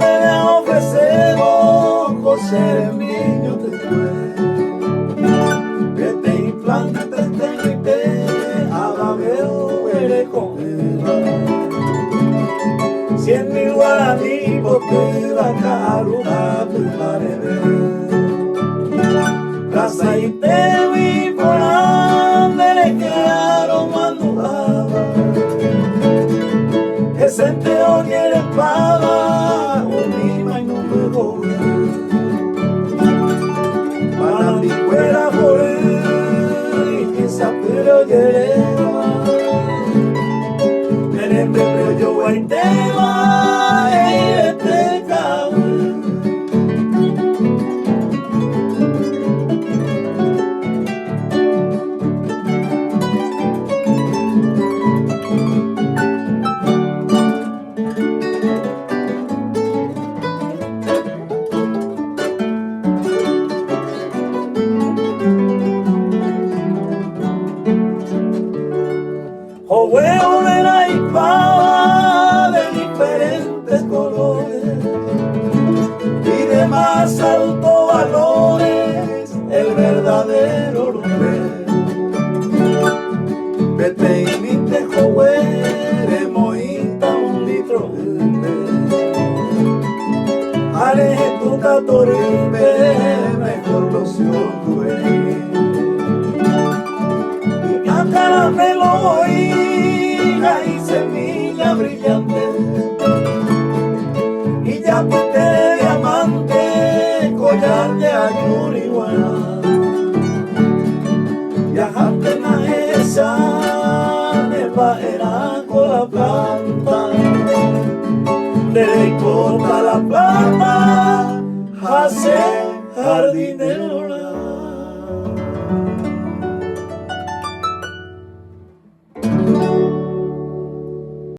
te ofrecemos, José el niño te fue. Que te implantes te te ababeo eres con él. 100.000 guaraní porque la caruna te parece. Casa y te vi por donde le quedaron manudaba. Ese teo quiere paga, un lima y no me gobe. Para mi fuera por él, y quizá pero lleva. En el pepe yo voy a tema, y te cago. O huevo de la pava de diferentes colores y de más altos valores, el verdadero lumbre. Vete y minte joven, moita un litro aleje tu catorrimbe, mejor loción juvenil. Caramelo, hija y semilla brillante, y ya pinté de diamante, collar de ayurihuana. Viajaste en la esa, de bajera con la planta, de corta la plata, hace jardinero.